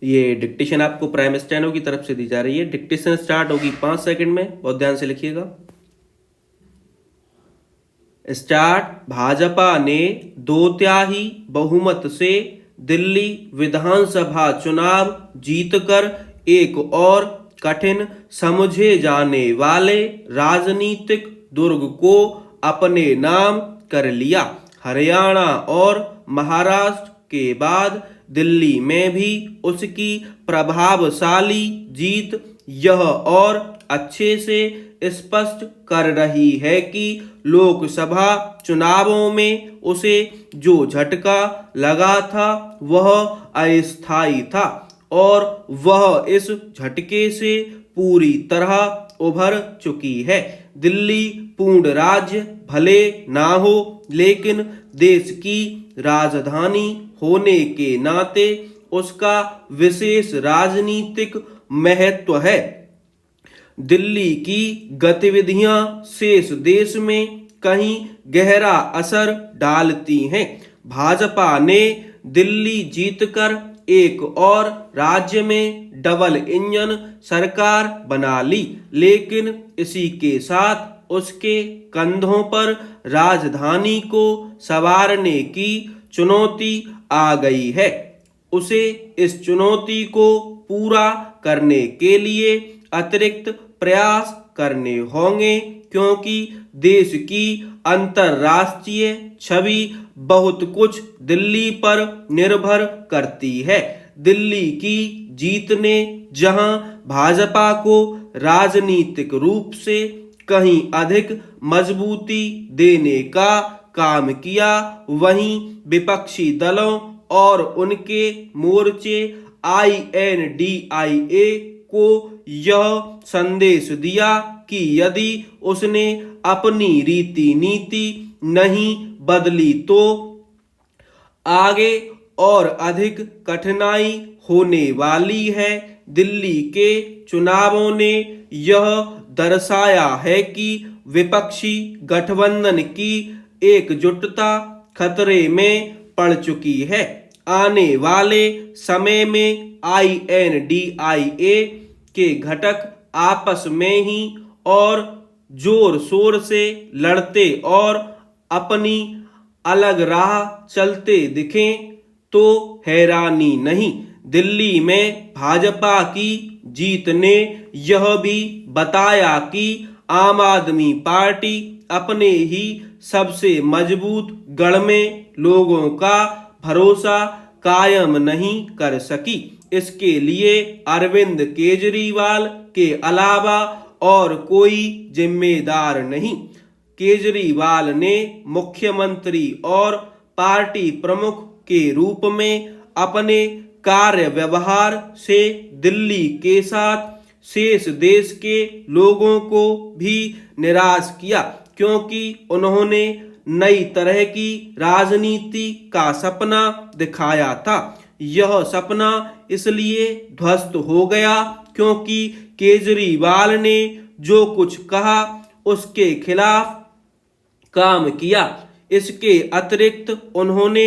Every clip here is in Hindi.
ये डिक्टेशन आपको प्राइम स्टेनो की तरफ से दी जा रही है। डिक्टेशन स्टार्ट होगी 5 सेकंड में, बहुत ध्यान से लिखिएगा। स्टार्ट। भाजपा ने 2/3 बहुमत से दिल्ली विधानसभा चुनाव जीतकर एक और कठिन समझे जाने वाले राजनीतिक दुर्ग को अपने नाम कर लिया। हरियाणा और महाराष्ट्र के बाद दिल्ली में भी उसकी प्रभावशाली जीत यह और अच्छे से स्पष्ट कर रही है कि लोकसभा चुनावों में उसे जो झटका लगा था वह अस्थायी था और वह इस झटके से पूरी तरह उभर चुकी है। दिल्ली पूर्ण राज्य भले ना हो, लेकिन देश की राजधानी होने के नाते उसका विशेष राजनीतिक महत्व है। दिल्ली की गतिविधियां शेष देश में कहीं गहरा असर डालती हैं। भाजपा ने दिल्ली जीतकर एक और राज्य में डबल इंजन सरकार बना ली, लेकिन इसी के साथ उसके कंधों पर राजधानी को संवारने की चुनौती आ गई है। उसे इस चुनौती को पूरा करने के लिए अतिरिक्त प्रयास करने होंगे, क्योंकि देश की अंतर्राष्ट्रीय छवि बहुत कुछ दिल्ली पर निर्भर करती है। दिल्ली की जीत ने जहां भाजपा को राजनीतिक रूप से कहीं अधिक मजबूती देने का काम किया, वहीं विपक्षी दलों और उनके मोर्चे INDIA को यह संदेश दिया कि यदि उसने अपनी रीति नीति नहीं बदली तो आगे और अधिक कठिनाई होने वाली है। दिल्ली के चुनावों ने यह दर्शाया है कि विपक्षी गठबंधन की एकजुटता खतरे में पड़ चुकी है। आने वाले समय में INDIA के घटक आपस में ही और जोर शोर से लड़ते और अपनी अलग राह चलते दिखें तो हैरानी नहीं। दिल्ली में भाजपा की जीत ने यह भी बताया कि आम आदमी पार्टी अपने ही सबसे मजबूत गढ़ में लोगों का भरोसा कायम नहीं कर सकी। इसके लिए अरविंद केजरीवाल के अलावा और कोई जिम्मेदार नहीं। केजरीवाल ने मुख्यमंत्री और पार्टी प्रमुख के रूप में अपने कार्य व्यवहार से दिल्ली के साथ शेष देश के लोगों को भी निराश किया, क्योंकि उन्होंने नई तरह की राजनीति का सपना दिखाया था। यह सपना इसलिए ध्वस्त हो गया क्योंकि केजरीवाल ने जो कुछ कहा उसके खिलाफ काम किया। इसके अतिरिक्त उन्होंने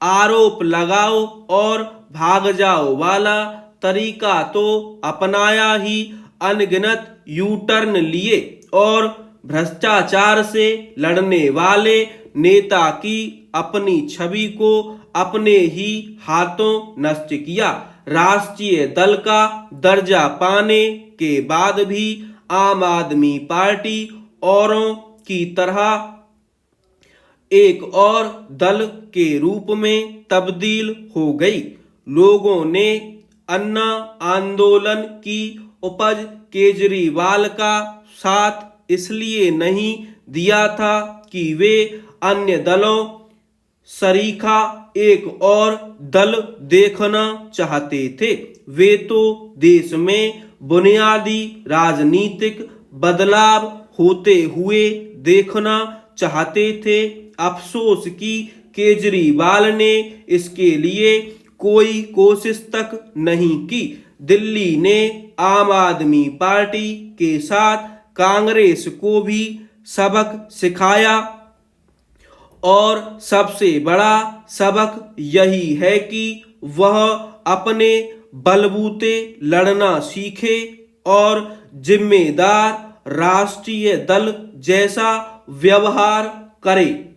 आरोप लगाओ और भाग जाओ वाला तरीका तो अपनाया ही, अनगिनत यू टर्न लिए और भ्रष्टाचार से लड़ने वाले नेता की अपनी छवि को अपने ही हाथों नष्ट किया। राष्ट्रीय दल का दर्जा पाने के बाद भी आम आदमी पार्टी औरों की तरह एक और दल के रूप में तब्दील हो गई। लोगों ने अन्ना आंदोलन की उपज केजरीवाल का साथ इसलिए नहीं दिया था कि वे अन्य दलों सरीखा एक और दल देखना चाहते थे। वे तो देश में बुनियादी राजनीतिक बदलाव होते हुए देखना चाहते थे। अफसोस कि केजरीवाल ने इसके लिए कोई कोशिश तक नहीं की। दिल्ली ने आम आदमी पार्टी के साथ कांग्रेस को भी सबक सिखाया और सबसे बड़ा सबक यही है कि वह अपने बलबूते लड़ना सीखे और जिम्मेदार राष्ट्रीय दल जैसा व्यवहार करे।